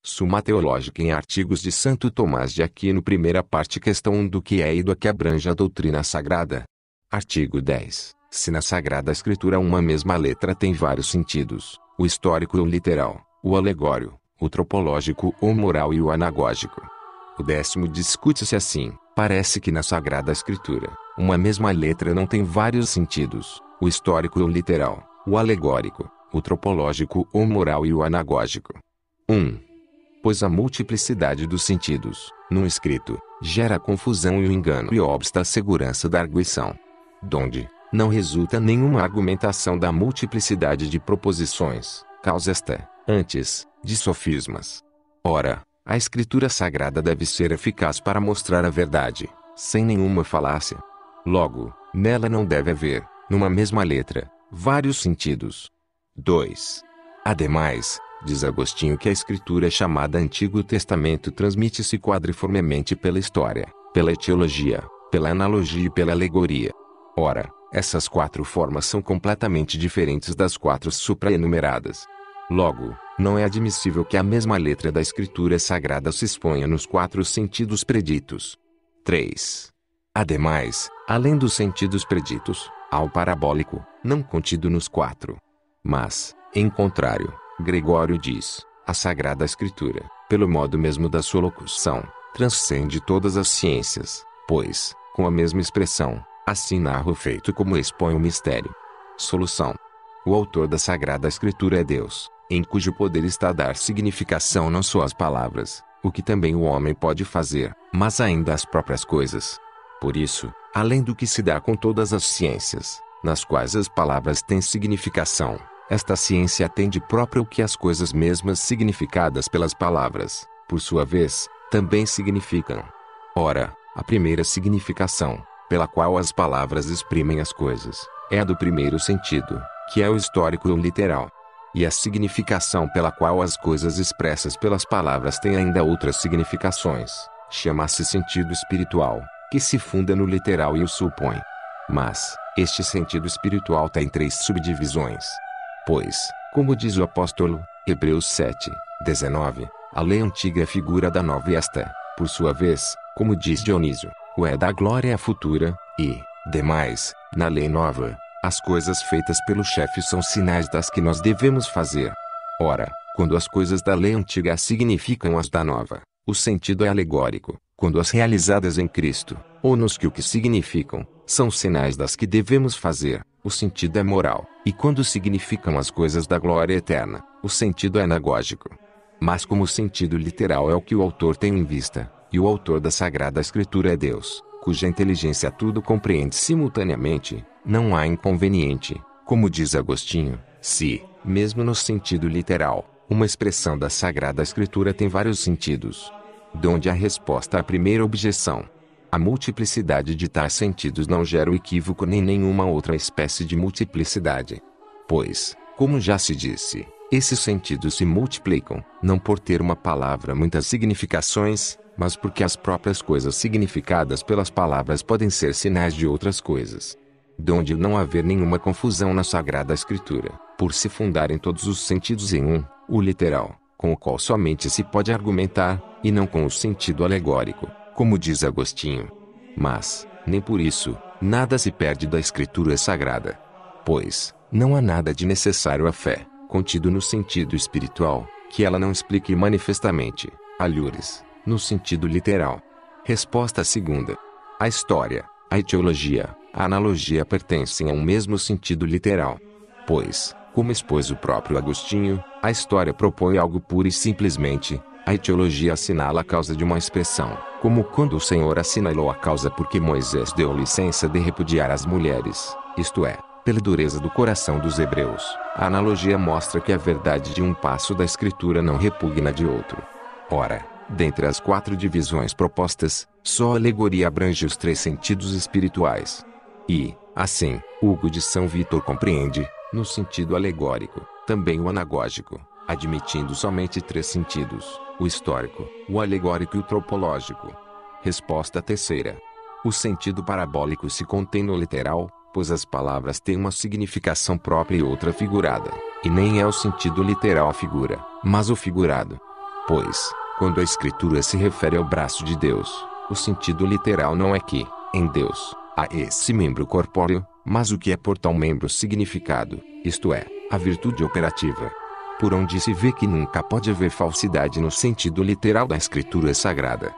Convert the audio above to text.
Suma Teológica em Artigos de Santo Tomás de Aquino, primeira parte, questão 1, do que é e do que abrange a doutrina sagrada. Artigo 10. Se na Sagrada Escritura uma mesma letra tem vários sentidos, o histórico ou literal, o alegórico, o tropológico ou moral e o anagógico. O 10º discute-se assim: parece que na Sagrada Escritura, uma mesma letra não tem vários sentidos, o histórico ou literal, o alegórico, o tropológico ou moral e o anagógico. 1. Pois a multiplicidade dos sentidos, num escrito, gera confusão e o engano e obsta a segurança da arguição. Donde não resulta nenhuma argumentação da multiplicidade de proposições, causa esta, antes, de sofismas. Ora, a Escritura Sagrada deve ser eficaz para mostrar a verdade, sem nenhuma falácia. Logo, nela não deve haver, numa mesma letra, vários sentidos. 2. Ademais, diz Agostinho que a Escritura chamada Antigo Testamento transmite-se quadriformemente pela história, pela etiologia, pela analogia e pela alegoria. Ora, essas 4 formas são completamente diferentes das 4 supraenumeradas. Logo, não é admissível que a mesma letra da Escritura Sagrada se exponha nos 4 sentidos preditos. 3. Ademais, além dos sentidos preditos, há o parabólico, não contido nos 4. Mas, em contrário, Gregório diz, a Sagrada Escritura, pelo modo mesmo da sua locução, transcende todas as ciências, pois, com a mesma expressão, assim narra o feito como expõe o mistério. Solução. O autor da Sagrada Escritura é Deus, em cujo poder está dar significação não só às palavras, o que também o homem pode fazer, mas ainda às próprias coisas. Por isso, além do que se dá com todas as ciências, nas quais as palavras têm significação, esta ciência atende próprio que as coisas mesmas significadas pelas palavras, por sua vez, também significam. Ora, a primeira significação, pela qual as palavras exprimem as coisas, é a do primeiro sentido, que é o histórico ou literal. E a significação pela qual as coisas expressas pelas palavras têm ainda outras significações, chama-se sentido espiritual, que se funda no literal e o supõe. Mas, este sentido espiritual tem 3 subdivisões. Pois, como diz o apóstolo, Hebreus 7:19, a lei antiga é figura da nova e esta, por sua vez, como diz Dionísio, o é da glória futura, e, demais, na lei nova, as coisas feitas pelo chefe são sinais das que nós devemos fazer. Ora, quando as coisas da lei antiga significam as da nova, o sentido é alegórico, quando as realizadas em Cristo, ou nos que o que significam, são sinais das que devemos fazer, o sentido é moral, e quando significam as coisas da glória eterna, o sentido é anagógico. Mas como o sentido literal é o que o autor tem em vista, e o autor da Sagrada Escritura é Deus, cuja inteligência tudo compreende simultaneamente, não há inconveniente, como diz Agostinho, se, mesmo no sentido literal, uma expressão da Sagrada Escritura tem vários sentidos. Donde a resposta à primeira objeção. A multiplicidade de tais sentidos não gera o equívoco nem nenhuma outra espécie de multiplicidade. Pois, como já se disse, esses sentidos se multiplicam, não por ter uma palavra muitas significações, mas porque as próprias coisas significadas pelas palavras podem ser sinais de outras coisas. Donde não haver nenhuma confusão na Sagrada Escritura, por se fundarem todos os sentidos em um, o literal, com o qual somente se pode argumentar, e não com o sentido alegórico, como diz Agostinho. Mas, nem por isso, nada se perde da Escritura Sagrada. Pois, não há nada de necessário à fé, contido no sentido espiritual, que ela não explique manifestamente, alhures, no sentido literal. Resposta segunda. A história, a etiologia, a analogia pertencem a um mesmo sentido literal. Pois, como expôs o próprio Agostinho, a história propõe algo puro e simplesmente, a etiologia assinala a causa de uma expressão, como quando o Senhor assinalou a causa porque Moisés deu licença de repudiar as mulheres, isto é, pela dureza do coração dos hebreus. A analogia mostra que a verdade de um passo da Escritura não repugna de outro. Ora, dentre as 4 divisões propostas, só a alegoria abrange os 3 sentidos espirituais. E, assim, Hugo de São Vítor compreende, no sentido alegórico, também o anagógico, admitindo somente 3 sentidos, o histórico, o alegórico e o tropológico. Resposta terceira. O sentido parabólico se contém no literal, pois as palavras têm uma significação própria e outra figurada, e nem é o sentido literal a figura, mas o figurado. Pois, quando a Escritura se refere ao braço de Deus, o sentido literal não é que, em Deus, há esse membro corpóreo, mas o que é por tal membro significado, isto é, a virtude operativa. Por onde se vê que nunca pode haver falsidade no sentido literal da Escritura Sagrada.